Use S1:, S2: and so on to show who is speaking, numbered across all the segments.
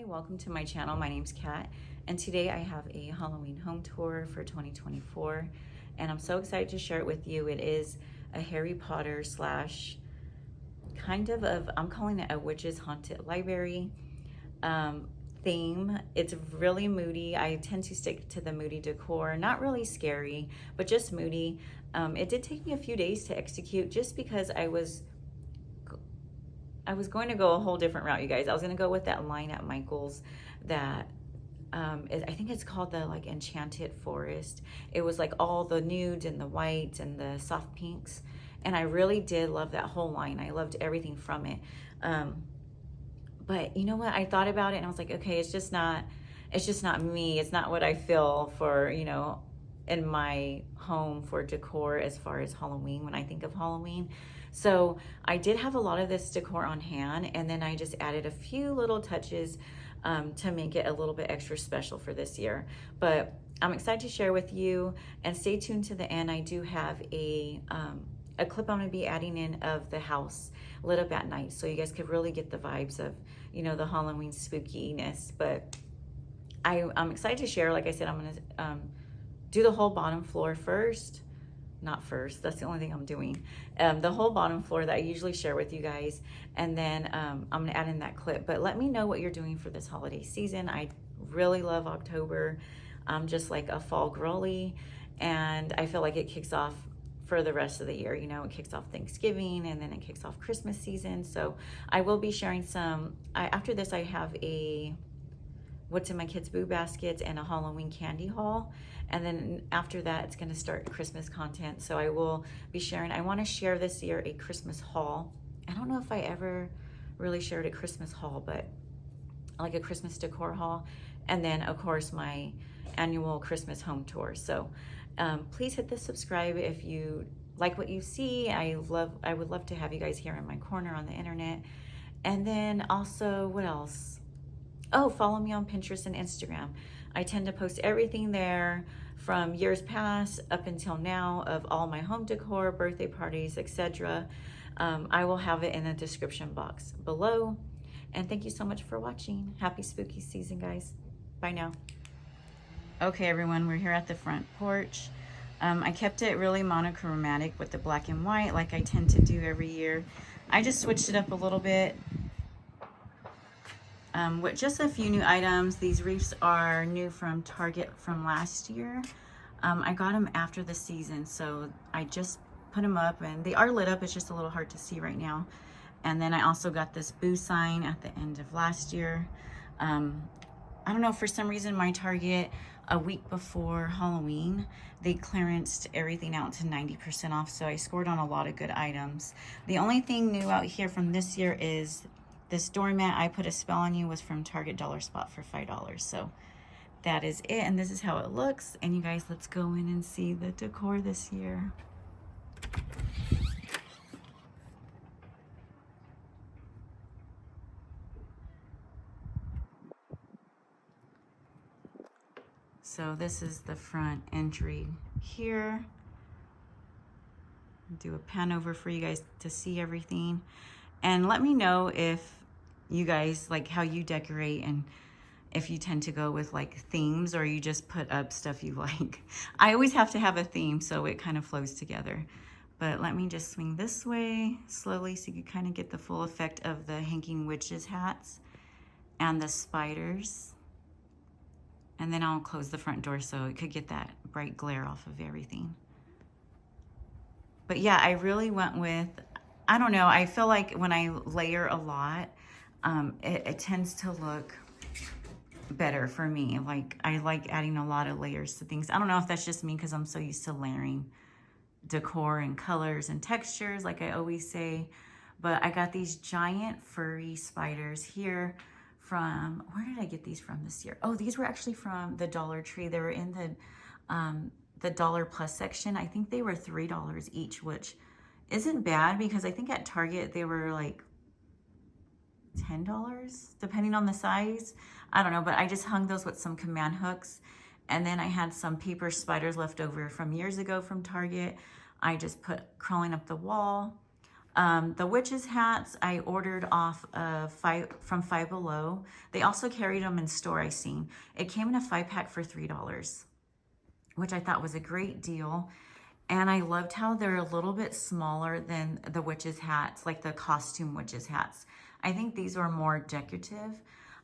S1: welcome to my channel. My name's Kat, and today I have a Halloween home tour for 2024, and I'm so excited to share it with you. It is a Harry Potter slash I'm calling it a witch's haunted library theme. It's really moody. I tend to stick to the moody decor, not really scary, but just moody. It did take me a few days to execute just because I was going to go a whole different route, you guys. I was going to go with that line at Michael's that I think it's called the like Enchanted Forest. It was like all the nudes and the whites and the soft pinks. And I really did love that whole line. I loved everything from it. But you know what? I thought about it and I was like, okay, it's just not me. It's not what I feel for, in my home for decor as far as Halloween when I think of Halloween. So I did have a lot of this decor on hand, and then I just added a few little touches to make it a little bit extra special for this year. But I'm excited to share with you, and stay tuned to the end. I do have a clip I'm going to be adding in of the house lit up at night, so you guys could really get the vibes of, the Halloween spookiness. But I'm excited to share. Like I said, I'm going to do the whole bottom floor first. Not first, that's the only thing I'm doing. The whole bottom floor that I usually share with you guys, and then I'm going to add in that clip. But let me know what you're doing for this holiday season. I really love October. I'm just like a fall girly, and I feel like it kicks off for the rest of the year. It kicks off Thanksgiving, and then it kicks off Christmas season. So I will be sharing some. After this, I have a what's in my kids' boo baskets and a Halloween candy haul. And then after that, it's going to start Christmas content. So I will be sharing. I want to share this year a Christmas haul. I don't know if I ever really shared a Christmas haul, but like a Christmas decor haul. And then, of course, my annual Christmas home tour. So please hit the subscribe if you like what you see. I would love to have you guys here in my corner on the internet. And then also, what else? Oh, follow me on Pinterest and Instagram. I tend to post everything there from years past up until now of all my home decor, birthday parties, etc. I will have it in the description box below. And thank you so much for watching. Happy spooky season, guys. Bye now. Okay, everyone, we're here at the front porch. I kept it really monochromatic with the black and white like I tend to do every year. I just switched it up a little bit. With just a few new items. These wreaths are new from Target from last year. I got them after the season, so I just put them up, and they are lit up. It's just a little hard to see right now. And then I also got this boo sign at the end of last year. I don't know, for some reason my Target, a week before Halloween, they clearanced everything out to 90% off, so I scored on a lot of good items. The only thing new out here from this year is this doormat, I Put a Spell on You, was from Target Dollar Spot for $5. So that is it, and this is how it looks. And you guys, let's go in and see the decor this year. So this is the front entry here. Do a pan over for you guys to see everything. And let me know if you guys like how you decorate, and if you tend to go with like themes or you just put up stuff you like. I always have to have a theme so it kind of flows together. But let me just swing this way slowly so you can kind of get the full effect of the hanging witches hats and the spiders. And then I'll close the front door so it could get that bright glare off of everything. But yeah, I really went with, I don't know, I feel like when I layer a lot, it tends to look better for me. Like, I like adding a lot of layers to things. I don't know if that's just me because I'm so used to layering decor and colors and textures, like I always say. But I got these giant furry spiders here from, where did I get these from this year? Oh, these were actually from the Dollar Tree. They were in the Dollar Plus section. I think they were $3 each, which isn't bad because I think at Target they were like $10 depending on the size. I don't know, but I just hung those with some command hooks, and then I had some paper spiders left over from years ago from Target. I just put crawling up the wall. The witches hats I ordered off of from Five Below. They also carried them in store, I seen. It came in a 5-pack for $3, which I thought was a great deal. And I loved how they're a little bit smaller than the witches hats, like the costume witches hats. I think these were more decorative,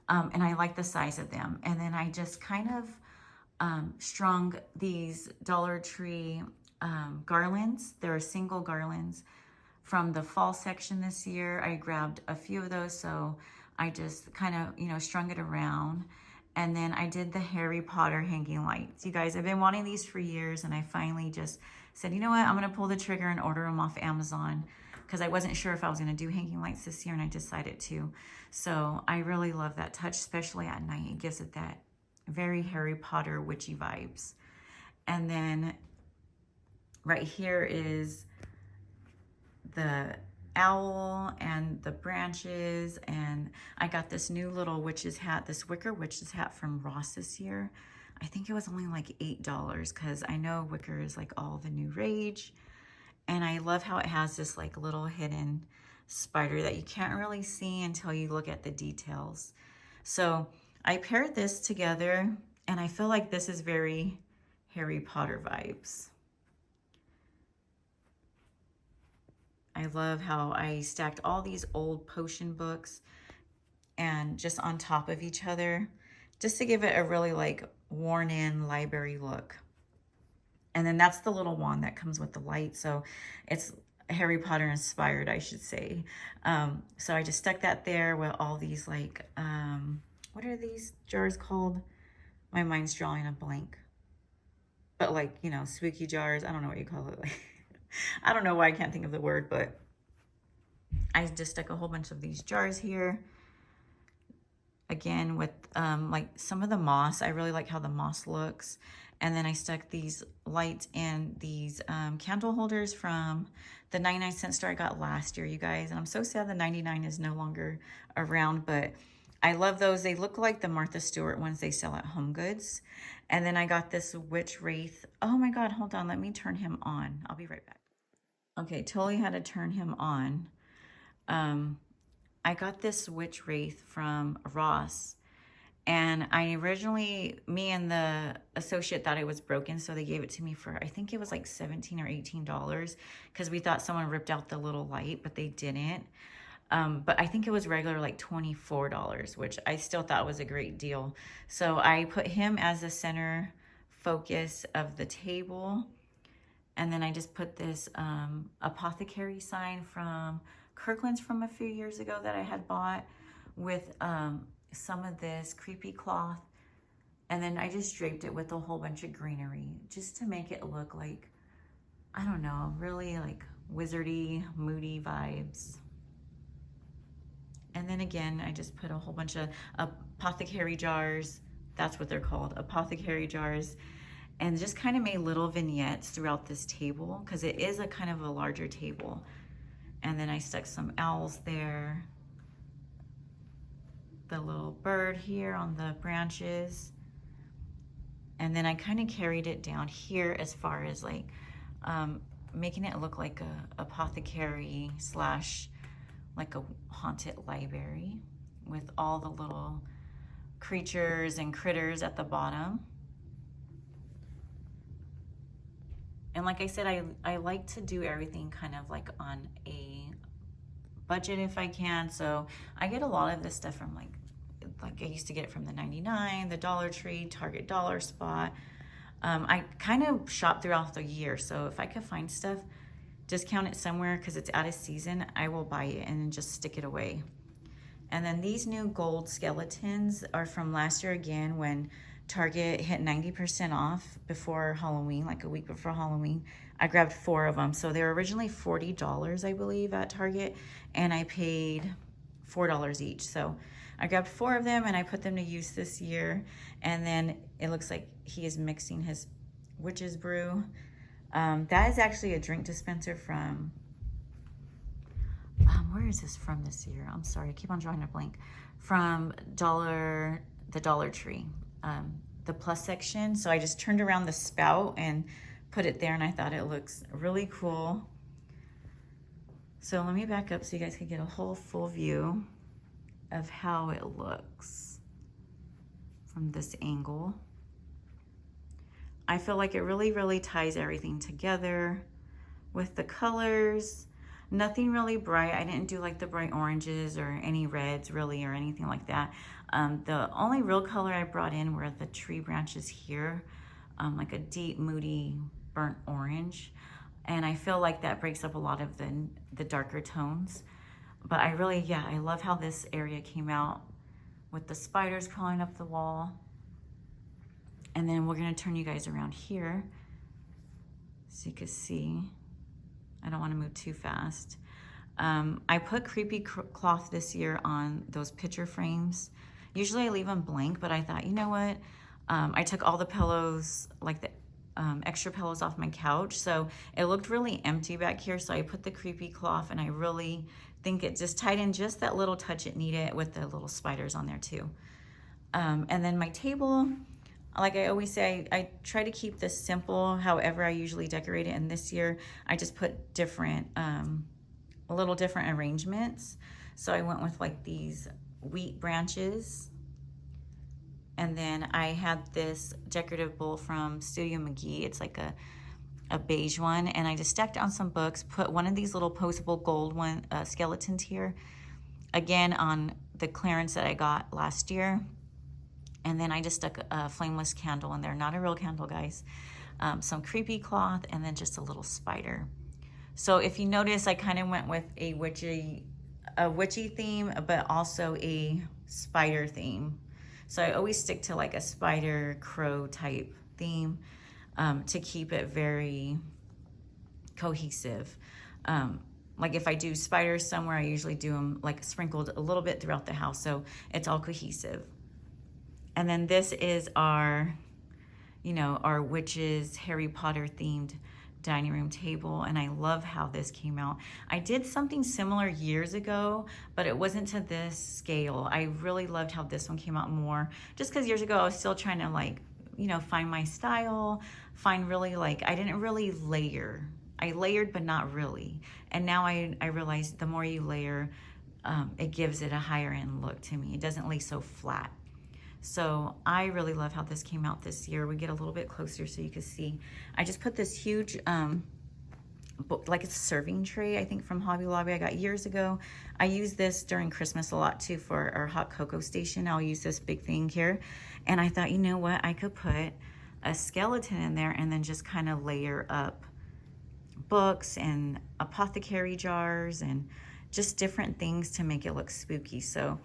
S1: and I like the size of them. And then I just kind of strung these Dollar Tree garlands. They're single garlands from the fall section this year. I grabbed a few of those, so I just kind of, you know, strung it around. And then I did the Harry Potter hanging lights. You guys, I've been wanting these for years, and I finally just said, you know what, I'm gonna pull the trigger and order them off Amazon, because I wasn't sure if I was gonna do hanging lights this year, and I decided to. So I really love that touch, especially at night. It gives it that very Harry Potter witchy vibes. And then right here is the owl and the branches, and I got this new little witch's hat, this wicker witch's hat from Ross this year. I think it was only like $8, because I know wicker is like all the new rage. And I love how it has this like little hidden spider that you can't really see until you look at the details. So I paired this together, and I feel like this is very Harry Potter vibes. I love how I stacked all these old potion books and just on top of each other, just to give it a really like worn in library look. And then that's the little wand that comes with the light. So it's Harry Potter inspired, I should say. So I just stuck that there with all these like, what are these jars called? My mind's drawing a blank. But like, you know, spooky jars. I don't know what you call it. I don't know why I can't think of the word, but I just stuck a whole bunch of these jars here. Again, with like some of the moss. I really like how the moss looks. And then I stuck these lights in these candle holders from the 99-cent store I got last year, you guys. And I'm so sad the 99 is no longer around, but I love those. They look like the Martha Stewart ones they sell at Home Goods. And then I got this witch wraith. Oh my God, hold on. Let me turn him on. I'll be right back. Okay, totally had to turn him on. I got this witch wraith from Ross. And I originally, me and the associate thought it was broken, so they gave it to me for, I think it was like $17 or $18, because we thought someone ripped out the little light, but they didn't. But I think it was regular like $24, which I still thought was a great deal. So I put him as the center focus of the table. And then I just put this apothecary sign from Kirkland's from a few years ago that I had bought with some of this creepy cloth. And then I just draped it with a whole bunch of greenery just to make it look like, I don't know, really like wizardy, moody vibes. And then again, I just put a whole bunch of apothecary jars. That's what they're called, apothecary jars. And just kind of made little vignettes throughout this table, because it is a kind of a larger table. And then I stuck some owls there. The little bird here on the branches. And then I kind of carried it down here as far as like making it look like a apothecary slash like a haunted library with all the little creatures and critters at the bottom. And like I said, I like to do everything kind of like on a budget if I can. So I get a lot of this stuff from like I used to get it from the 99, the Dollar Tree, Target Dollar Spot. I kind of shop throughout the year. So if I could find stuff, discount it somewhere because it's out of season, I will buy it and then just stick it away. And then these new gold skeletons are from last year again when Target hit 90% off before Halloween, like a week before Halloween. I grabbed 4 of them. So they were originally $40, I believe, at Target, and I paid $4 each. So I grabbed 4 of them and I put them to use this year. And then it looks like he is mixing his witch's brew. That is actually a drink dispenser from, where is this from this year? I'm sorry, I keep on drawing a blank. From the Dollar Tree, the plus section. So I just turned around the spout and put it there, and I thought it looks really cool. So let me back up so you guys can get a whole full view of how it looks from this angle. I feel like it really ties everything together with the colors. Nothing really bright. I didn't do like the bright oranges or any reds really or anything like that. The only real color I brought in were the tree branches here, like a deep, moody, burnt orange. And I feel like that breaks up a lot of the darker tones. But I really, yeah, I love how this area came out with the spiders crawling up the wall. And then we're gonna turn you guys around here so you can see. I don't wanna move too fast. I put creepy cloth this year on those picture frames. Usually I leave them blank, but I thought, you know what? I took all the pillows, like the extra pillows off my couch, so it looked really empty back here, so I put the creepy cloth, and I really think it just tied in just that little touch it needed with the little spiders on there too. And then my table, like I always say, I try to keep this simple, however I usually decorate it, and this year I just put different, a little different arrangements. So I went with like these wheat branches, and then I had this decorative bowl from Studio McGee. It's like a beige one, and I just stacked on some books, put one of these little postable gold skeletons here, again on the clearance that I got last year. And then I just stuck a flameless candle in there, not a real candle, guys. Some creepy cloth, and then just a little spider. So if you notice, I kind of went with a witchy theme, but also a spider theme. So I always stick to like a spider crow type theme to keep it very cohesive. Like if I do spiders somewhere, I usually do them like sprinkled a little bit throughout the house, so it's all cohesive. And then this is our, you know, our witches Harry Potter themed dining room table, and I love how this came out. I did something similar years ago, but it wasn't to this scale. I really loved how this one came out more, just because years ago I was still trying to, like, you know, find my style, find really, like, I didn't really layer. I layered, but not really. And now I realize the more you layer, it gives it a higher end look to me. It doesn't lay so flat. So I really love how this came out this year. We get a little bit closer so you can see. I just put this huge, like it's a serving tray, I think from Hobby Lobby I got years ago. I use this during Christmas a lot too for our hot cocoa station. I'll use this big thing here. And I thought, you know what, I could put a skeleton in there and then just kind of layer up books and apothecary jars and just different things to make it look spooky. So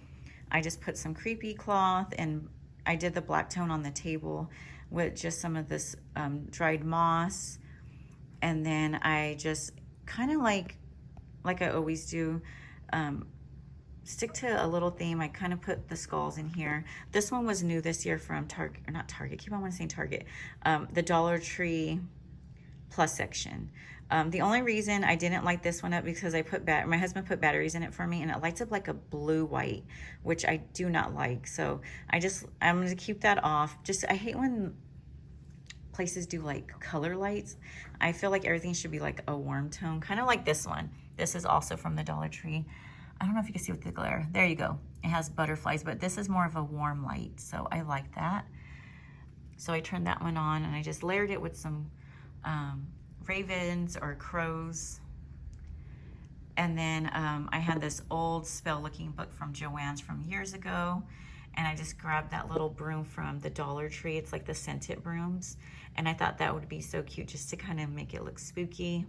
S1: I just put some creepy cloth, and I did the black tone on the table with just some of this dried moss. And then I just kind of like I always do, stick to a little theme. I kind of put the skulls in here. This one was new this year from Target, or not Target, keep on wanting to say Target, the Dollar Tree Plus section. The only reason I didn't light this one up because my husband put batteries in it for me, and it lights up like a blue-white, which I do not like. So I'm gonna keep that off. I hate when places do like color lights. I feel like everything should be like a warm tone, kind of like this one. This is also from the Dollar Tree. I don't know if you can see with the glare. There you go. It has butterflies, but this is more of a warm light, so I like that. So I turned that one on, and I just layered it with some ravens or crows. And then I had this old spell looking book from Joann's from years ago, and I just grabbed that little broom from the Dollar Tree. It's like the scented brooms, and I thought that would be so cute just to kind of make it look spooky.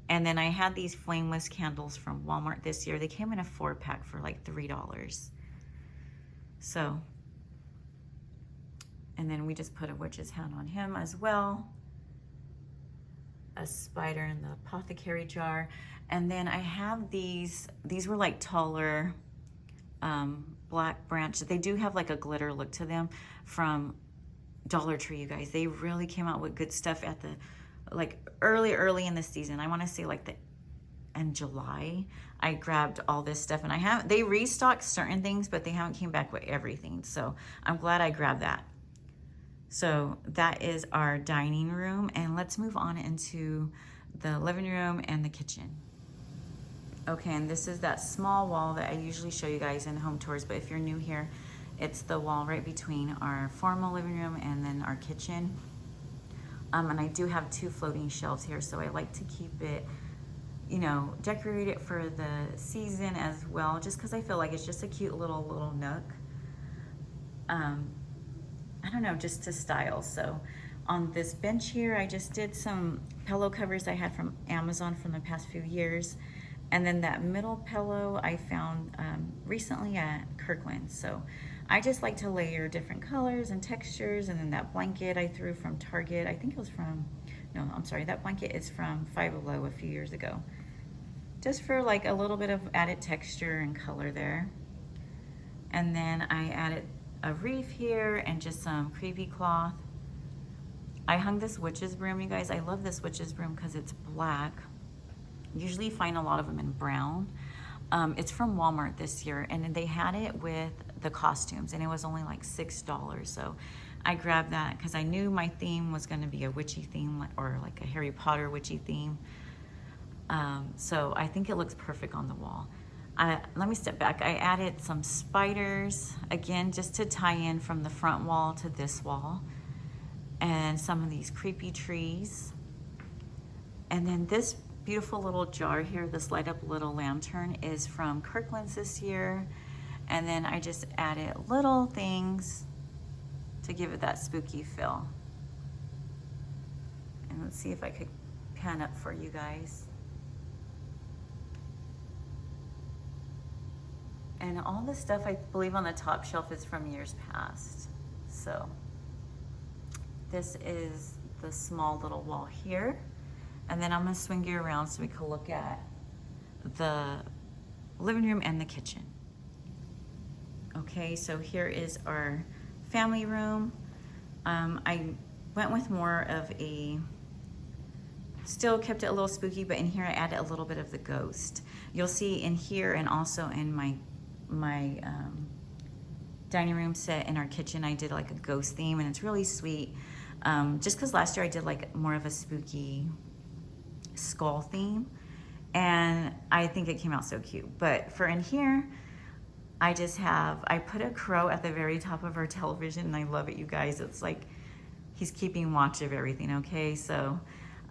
S1: And then I had these flameless candles from Walmart this year. They came in a 4-pack for like $3. So, and then we just put a witch's hat on him as well, a spider in the apothecary jar. And then I have these were like taller black branches. They do have like a glitter look to them from Dollar Tree, you guys. They really came out with good stuff at the, like early in the season. I want to say like in July, I grabbed all this stuff, and they restocked certain things, but they haven't came back with everything. So I'm glad I grabbed that. So that is our dining room, and let's move on into the living room and the kitchen. Okay, and this is that small wall that I usually show you guys in home tours, but if you're new here, it's the wall right between our formal living room and then our kitchen. And I do have 2 floating shelves here, so I like to keep it, you know, decorate it for the season as well, just because I feel like it's just a cute little nook. I don't know, just to style. So on this bench here, I just did some pillow covers I had from Amazon from the past few years. And then that middle pillow I found recently at Kirkland. So I just like to layer different colors and textures. And then that blanket I threw from Target. I think it was from, no, I'm sorry, that blanket is from Five Below a few years ago. Just for like a little bit of added texture and color there. And then I added a wreath here and just some creepy cloth. I hung this witch's broom, you guys. I love this witch's broom because it's black. Usually you find a lot of them in brown. It's from Walmart this year, and they had it with the costumes, and it was only like $6. So I grabbed that because I knew my theme was going to be a witchy theme, or like a Harry Potter witchy theme. So I think it looks perfect on the wall. Let me step back. I added some spiders, again, just to tie in from the front wall to this wall, and some of these creepy trees. And then this beautiful little jar here, this light up little lantern, is from Kirkland's this year. And then I just added little things to give it that spooky feel. And let's see if I could pan up for you guys. And all this stuff I believe on the top shelf is from years past. So this is the small little wall here. And then I'm gonna swing you around so we can look at the living room and the kitchen. Okay, so here is our family room. I went with more of a, still kept it a little spooky, but in here I added a little bit of the ghost. You'll see in here and also in my dining room set in our kitchen, I did like a ghost theme, and it's really sweet. Just because last year I did like more of a spooky skull theme, and I think it came out so cute. But for in here, I put a crow at the very top of our television, and I love it, you guys. It's like he's keeping watch of everything, okay? So,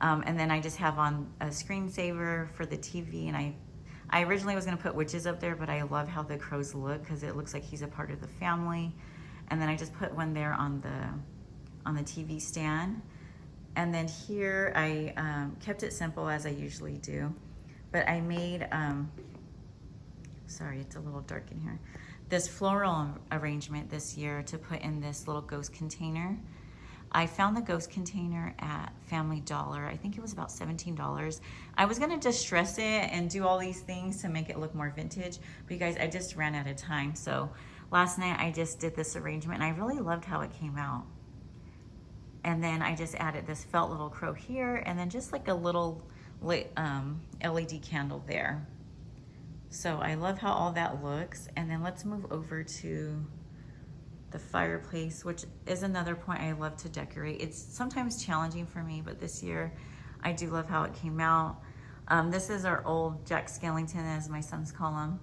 S1: and then I just have on a screensaver for the TV, and I originally was gonna put witches up there, but I love how the crows look because it looks like he's a part of the family. And then I just put one there on the TV stand. And then here I kept it simple as I usually do, but I made, sorry, it's a little dark in here, this floral arrangement this year to put in this little ghost container. I found the ghost container at Family Dollar. I think it was about $17. I was gonna distress it and do all these things to make it look more vintage, but you guys, I just ran out of time. So last night I just did this arrangement, and I really loved how it came out. And then I just added this felt little crow here, and then just like a little LED candle there. So I love how all that looks. And then let's move over to the fireplace, which is another point I love to decorate. It's sometimes challenging for me, but this year I do love how it came out. This is our old Jack Skellington, as my sons call him.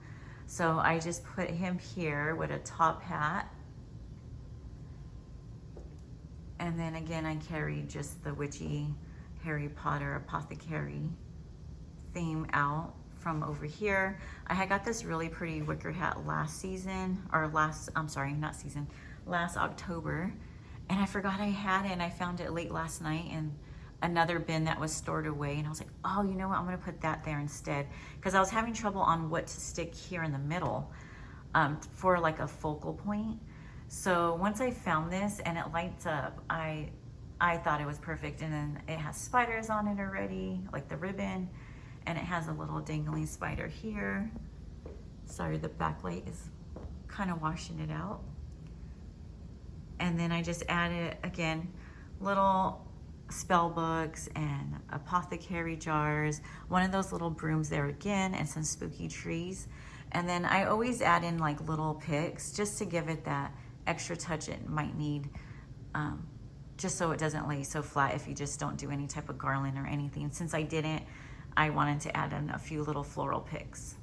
S1: So I just put him here with a top hat. And then again, I carried just the witchy Harry Potter apothecary theme out from over here. I had got this really pretty wicker hat last October, and I forgot I had it, and I found it late last night in another bin that was stored away, and I was like, oh, you know what, I'm gonna put that there instead, because I was having trouble on what to stick here in the middle for like a focal point. So once I found this and it lights up, I thought it was perfect. And then it has spiders on it already, like the ribbon, and it has a little dangling spider here. Sorry, the backlight is kind of washing it out. And then I just added, again, little spell books and apothecary jars, one of those little brooms there again, and some spooky trees. And then I always add in like little picks just to give it that extra touch it might need, just so it doesn't lay so flat if you just don't do any type of garland or anything. Since I didn't I wanted to add in a few little floral picks.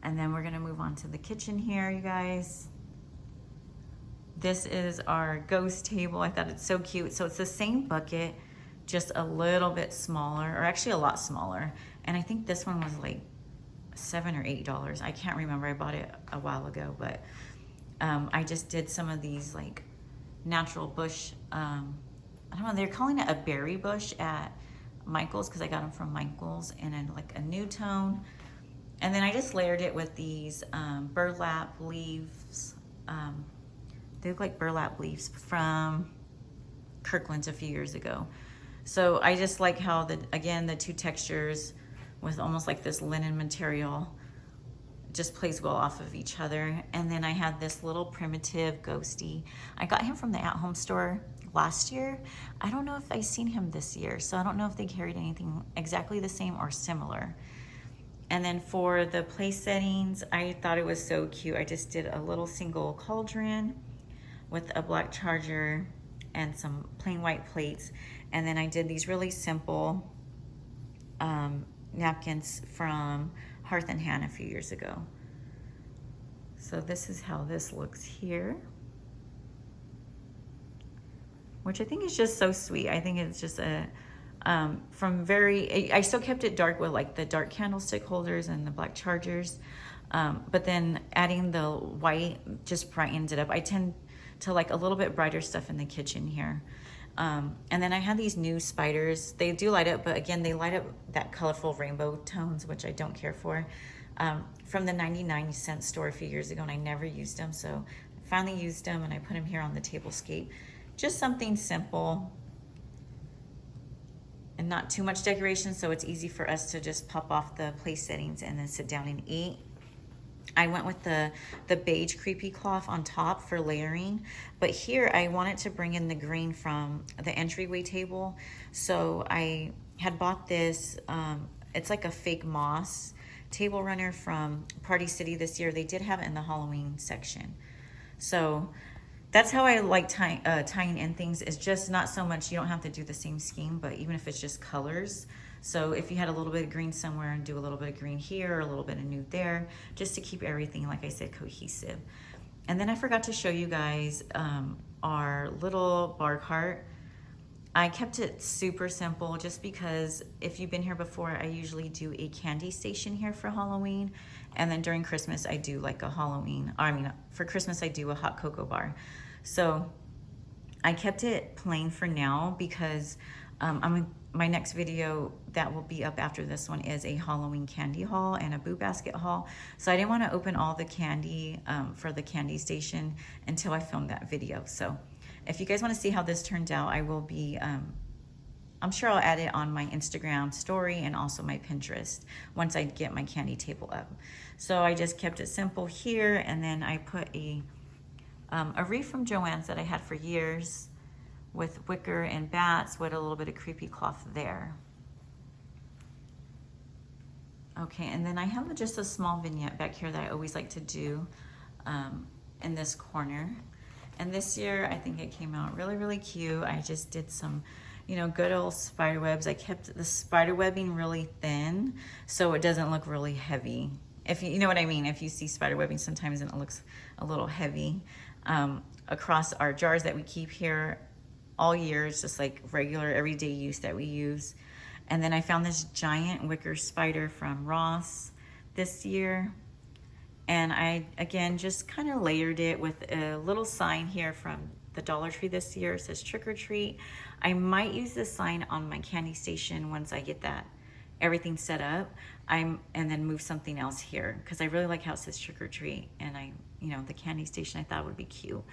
S1: And then we're gonna move on to the kitchen here, you guys. This is our ghost table. I thought it's so cute. So it's the same bucket, just a little bit smaller, or actually a lot smaller. And I think this one was like $7 or $8. I can't remember, I bought it a while ago, but I just did some of these like natural bush, I don't know, they're calling it a berry bush at Michael's because I got them from Michael's, and then like a new tone. And then I just layered it with these burlap leaves. They look like burlap leaves from Kirkland's a few years ago. So I just like how, again, the two textures with almost like this linen material just plays well off of each other. And then I had this little primitive ghosty. I got him from the at-home store last year. I don't know if I've seen him this year, so I don't know if they carried anything exactly the same or similar. And then for the place settings, I thought it was so cute. I just did a little single cauldron with a black charger and some plain white plates. And then I did these really simple napkins from Hearth and Hand a few years ago. So this is how this looks here, which I think is just so sweet. I think it's just a, I still kept it dark with like the dark candlestick holders and the black chargers. But then adding the white just brightens it up. I tend to like a little bit brighter stuff in the kitchen here. And then I had these new spiders. They do light up, but again, they light up that colorful rainbow tones, which I don't care for, from the 99-cent store a few years ago, and I never used them. So I finally used them, and I put them here on the tablescape. Just something simple and not too much decoration, so it's easy for us to just pop off the place settings and then sit down and eat. I went with the beige creepy cloth on top for layering, but here I wanted to bring in the green from the entryway table. So I had bought this, it's like a fake moss table runner from Party City this year. They did have it in the Halloween section. So that's how I like tying in things. It's just not so much, you don't have to do the same scheme, but even if it's just colors. So if you had a little bit of green somewhere and do a little bit of green here, or a little bit of nude there, just to keep everything, like I said, cohesive. And then I forgot to show you guys our little bar cart. I kept it super simple just because if you've been here before, I usually do a candy station here for Halloween. And then during Christmas, I do like a Halloween, for Christmas, I do a hot cocoa bar. So I kept it plain for now because my next video that will be up after this one is a Halloween candy haul and a Boo Basket haul. So I didn't want to open all the candy for the candy station until I filmed that video. So if you guys want to see how this turned out, I will be, I'm sure I'll add it on my Instagram story and also my Pinterest once I get my candy table up. So I just kept it simple here, and then I put a wreath from Joann's that I had for years with wicker and bats with a little bit of creepy cloth there. Okay, and then I have just a small vignette back here that I always like to do in this corner. And this year, I think it came out really, really cute. I just did some, good old spider webs. I kept the spider webbing really thin so it doesn't look really heavy. If you know what I mean, if you see spider webbing sometimes and it looks a little heavy. Across our jars that we keep here all year, it's just like regular everyday use that we use. And then I found this giant wicker spider from Ross this year. And I, again, just kind of layered it with a little sign here from the Dollar Tree this year. It says trick or treat. I might use this sign on my candy station once I get everything set up. And then move something else here because I really like how it says trick or treat. And the candy station I thought would be cute.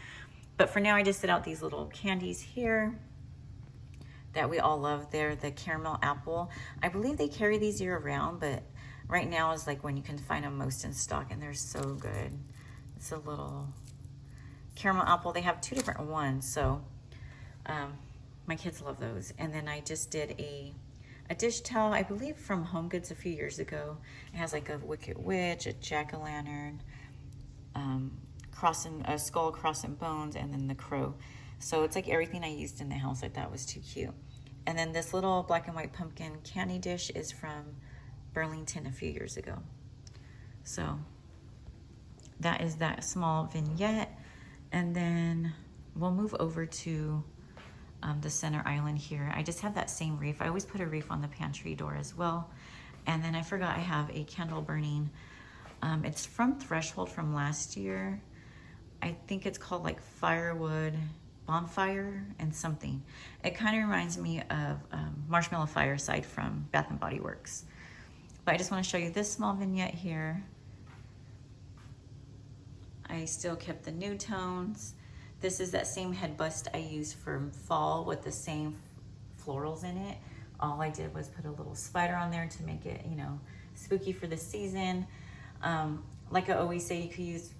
S1: But for now, I just set out these little candies here that we all love. They're the caramel apple. I believe they carry these year round, but right now is like when you can find them most in stock, and they're so good. It's a little caramel apple. They have two different ones, so my kids love those. And then I just did a dish towel, I believe from Home Goods a few years ago. It has like a Wicked Witch, a jack-o'-lantern, a skull crossing bones, and then the crow. So it's like everything I used in the house I thought was too cute. And then this little black and white pumpkin candy dish is from Burlington a few years ago. So that is that small vignette. And then we'll move over to the center island here. I just have that same wreath. I always put a wreath on the pantry door as well. And then I forgot I have a candle burning. It's from Threshold from last year. I think it's called like Firewood Bonfire and something. It kind of reminds me of Marshmallow Fireside from Bath and Body Works. But I just want to show you this small vignette here. I still kept the nude tones. This is that same head bust I used for fall with the same florals in it. All I did was put a little spider on there to make it, you know, spooky for the season. Like I always say, you could use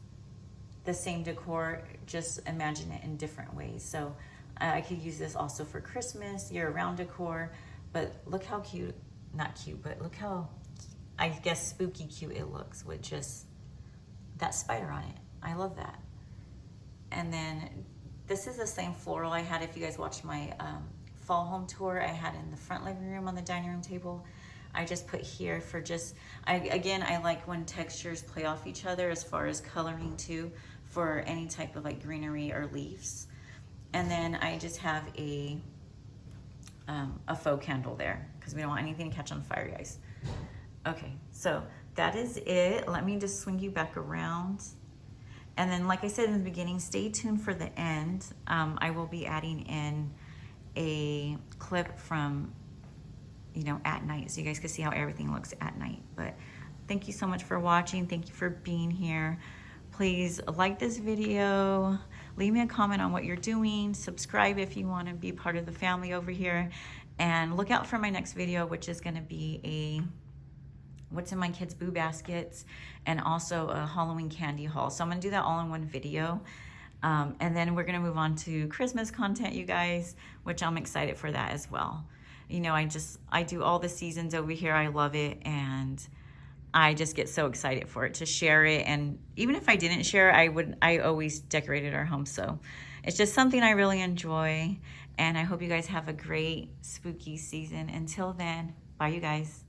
S1: the same decor, just imagine it in different ways. So I could use this also for Christmas, year-round decor, but look how cute, not cute, but look how, I guess, spooky cute it looks with just that spider on it. I love that. And then this is the same floral I had, if you guys watched my fall home tour, I had in the front living room on the dining room table. I just put here for just, again, I like when textures play off each other as far as coloring too, for any type of like greenery or leaves. And then I just have a faux candle there because we don't want anything to catch on fire, guys. Okay, so that is it. Let me just swing you back around. And then, like I said in the beginning, stay tuned for the end. I will be adding in a clip from, you know, at night, so you guys can see how everything looks at night. But thank you so much for watching. Thank you for being here. Please like this video, leave me a comment on what you're doing, subscribe if you want to be part of the family over here, and look out for my next video, which is going to be a what's in my kids' boo baskets and also a Halloween candy haul. So I'm going to do that all in one video. And then we're going to move on to Christmas content, you guys, which I'm excited for that as well. You know, I do all the seasons over here. I love it, and I just get so excited for it to share it. And even if I didn't share, I always decorated our home. So it's just something I really enjoy. And I hope you guys have a great spooky season. Until then, bye you guys.